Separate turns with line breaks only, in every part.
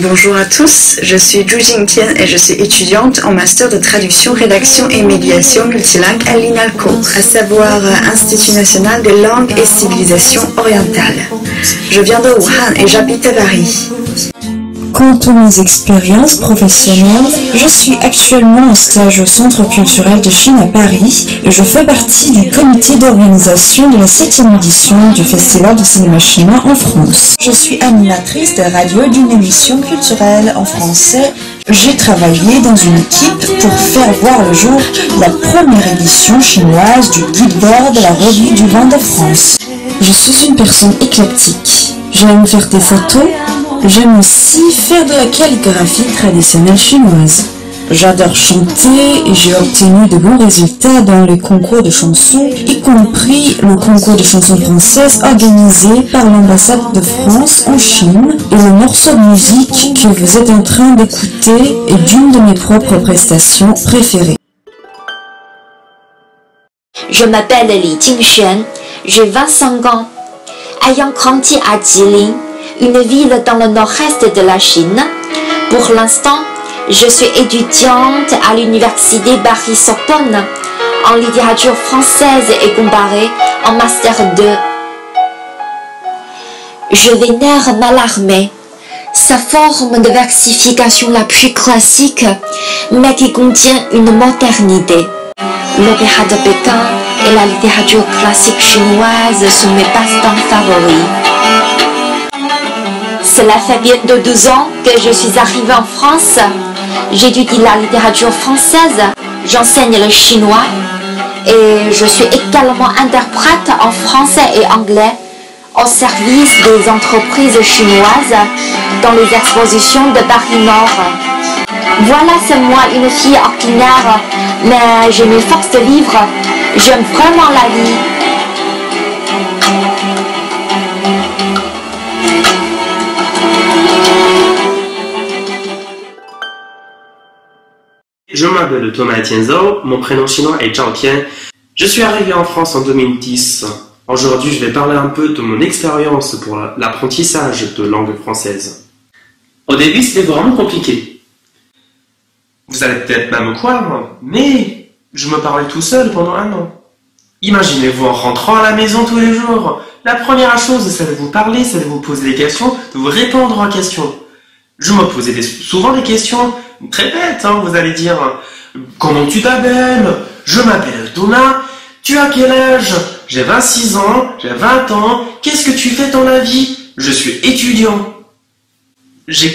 Bonjour à tous, je suis Zhu Jingtian et je suis étudiante en master de traduction, rédaction et médiation multilingue à l'INALCO, à savoir Institut national des langues et civilisations orientales. Je viens de Wuhan et j'habite à Paris.
Quant à mes expériences professionnelles, je suis actuellement en stage au Centre culturel de Chine à Paris et je fais partie du comité d'organisation de la 7e édition du Festival de cinéma chinois en France. Je suis animatrice de radio d'une émission culturelle en français. J'ai travaillé dans une équipe pour faire voir le jour la première édition chinoise du Guide vert de la Revue du Vent de France. Je suis une personne éclectique. J'aime faire des photos. J'aime aussi faire de la calligraphie traditionnelle chinoise. J'adore chanter et j'ai obtenu de bons résultats dans les concours de chansons, y compris le concours de chansons françaises organisé par l'ambassade de France en Chine. Et le morceau de musique que vous êtes en train d'écouter est d'une de mes propres prestations préférées.
Je m'appelle Li Jingxuan, j'ai 25 ans. Ayant grandi à Jilin, une ville dans le nord-est de la Chine. Pour l'instant, je suis étudiante à l'université Paris-Sorbonne en littérature française et comparée en Master 2. Je vénère Mallarmé, sa forme de versification la plus classique, mais qui contient une modernité. L'opéra de Pékin et la littérature classique chinoise sont mes passe-temps favoris. Cela fait bientôt 12 ans que je suis arrivée en France. J'étudie la littérature française, j'enseigne le chinois et je suis également interprète en français et anglais au service des entreprises chinoises dans les expositions de Paris Nord. Voilà, c'est moi, une fille ordinaire, mais je m'efforce de vivre. J'aime vraiment la vie.
Je m'appelle Thomas Tianzhou, mon prénom chinois est Zhao Tian. Je suis arrivé en France en 2010. Aujourd'hui, je vais parler un peu de mon expérience pour l'apprentissage de langue française. Au début, c'était vraiment compliqué. Vous allez peut-être même me croire, mais je me parlais tout seul pendant 1 an. Imaginez-vous en rentrant à la maison tous les jours. La première chose, c'est de vous parler, c'est de vous poser des questions, de vous répondre aux questions. Je me posais souvent des questions très bêtes, hein, vous allez dire. Comment tu t'appelles? Je m'appelle Thomas. Tu as quel âge? J'ai 26 ans, j'ai 20 ans. Qu'est-ce que tu fais dans la vie? Je suis étudiant. J'ai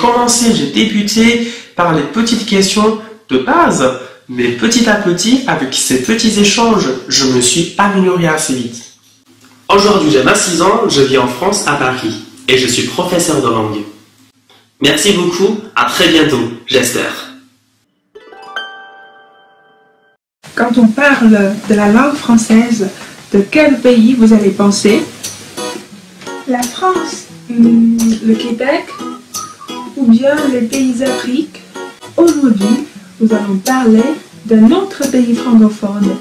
débuté par les petites questions de base, mais petit à petit, avec ces petits échanges, je me suis amélioré assez vite. Aujourd'hui, j'ai 26 ans, je vis en France, à Paris, et je suis professeur de langue. Merci beaucoup, à très bientôt, j'espère.
Quand on parle de la langue française, de quel pays vous allez penser?
La France, le Québec ou bien les pays d'Afrique.
Aujourd'hui, nous allons parler d'un autre pays francophone.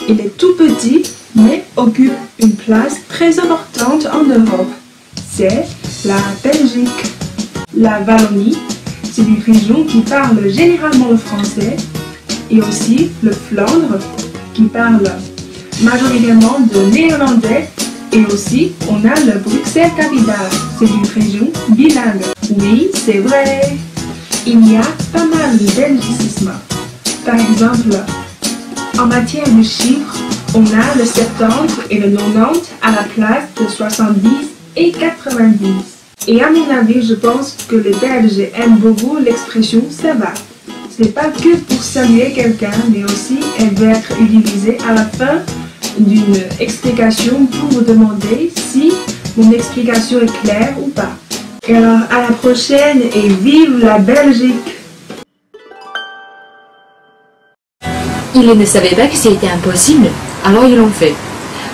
Il est tout petit, mais occupe une place très importante en Europe. C'est la Belgique. La Wallonie, c'est une région qui parle généralement le français, et aussi le Flandre, qui parle majoritairement de néerlandais, et aussi on a le Bruxelles capitale, c'est une région bilingue. Oui, c'est vrai, il y a pas mal de belgicismes. Par exemple, en matière de chiffres, on a le 70 et le 90 à la place de 70 et 90. Et à mon avis, je pense que les Belges aiment beaucoup l'expression « ça va ». Ce n'est pas que pour saluer quelqu'un, mais aussi elle va être utilisée à la fin d'une explication pour vous demander si mon explication est claire ou pas. Et alors, à la prochaine et vive la Belgique!
Ils ne savaient pas que c'était impossible, alors ils l'ont fait.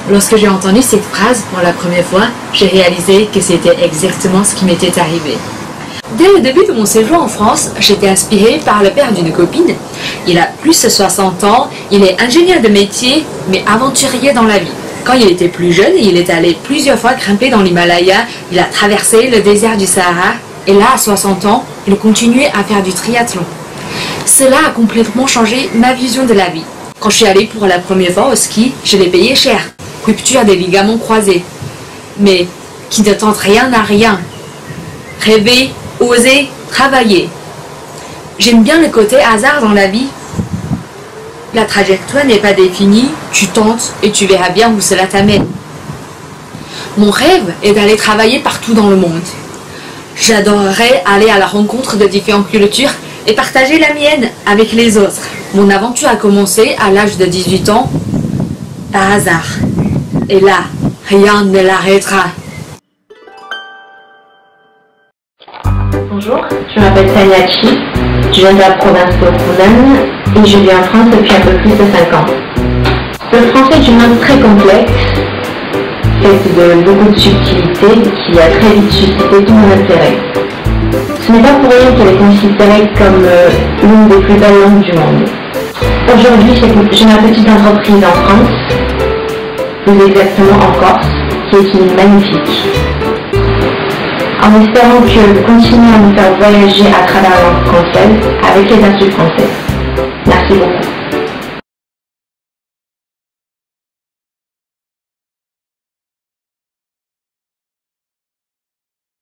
Lorsque j'ai entendu cette phrase pour la première fois, j'ai réalisé que c'était exactement ce qui m'était arrivé. Dès le début de mon séjour en France, j'étais inspirée par le père d'une copine. Il a plus de 60 ans, il est ingénieur de métier, mais aventurier dans la vie. Quand il était plus jeune, il est allé plusieurs fois grimper dans l'Himalaya, il a traversé le désert du Sahara, et là, à 60 ans, et de continuer à faire du triathlon. Cela a complètement changé ma vision de la vie. Quand je suis allée pour la première fois au ski, je l'ai payé cher. Rupture des ligaments croisés. Mais qui ne tente rien à rien. Rêver, oser, travailler. J'aime bien le côté hasard dans la vie. La trajectoire n'est pas définie, tu tentes et tu verras bien où cela t'amène. Mon rêve est d'aller travailler partout dans le monde. J'adorerais aller à la rencontre de différentes cultures et partager la mienne avec les autres. Mon aventure a commencé à l'âge de 18 ans, par hasard. Et là, rien ne l'arrêtera.
Bonjour, je m'appelle Tania Chi, je viens de la province de Hunan et je vis en France depuis un peu plus de 5 ans. Le français est une langue très complexe, faite de beaucoup de subtilités, qui a très vite suscité tout mon intérêt. Ce n'est pas pour rien qu'elle est considérée comme l'une des plus belles langues du monde. Aujourd'hui, j'ai ma petite entreprise en France, plus exactement en Corse, qui est une magnifique. En espérant que continuer à nous faire voyager à travers la langue française avec les Instituts français. Merci beaucoup.